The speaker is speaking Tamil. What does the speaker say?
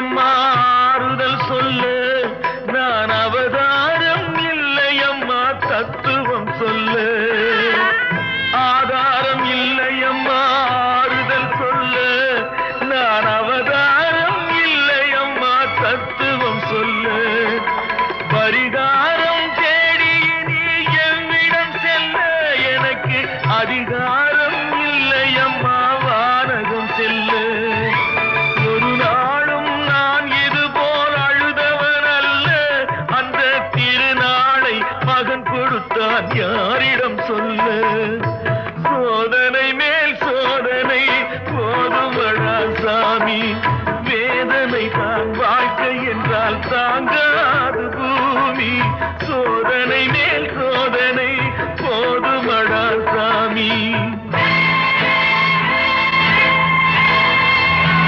இல்லையம்மா ஆறுதல் சொல்லு, நான் அவதாரம் இல்லையம்மா தத்துவம் சொல்லு. ஆதாரம் இல்லையம்மா ஆறுதல் சொல்லு, நான் அவதாரம் இல்லையம்மா தத்துவம் சொல்லு. பரிகாரம் தேடி நீ என்னிடம் செல்ல, எனக்கு அதிகாரம் இல்லையம்மா வானகம் செல்லு. ஒரு நாளும் நான் இது போல் அழுதவன் அல்ல, அந்த திருநாளை மகன் கொடுத்தான் யாரிடம் சொல்லு. சோதனை மேல் சோதனை போதுமடா சாமி, வேதனை தான் வாழ்க்கை என்றால் தாங்காது பூமி. சோதனை மேல் சோதனை போதுமடா சாமி.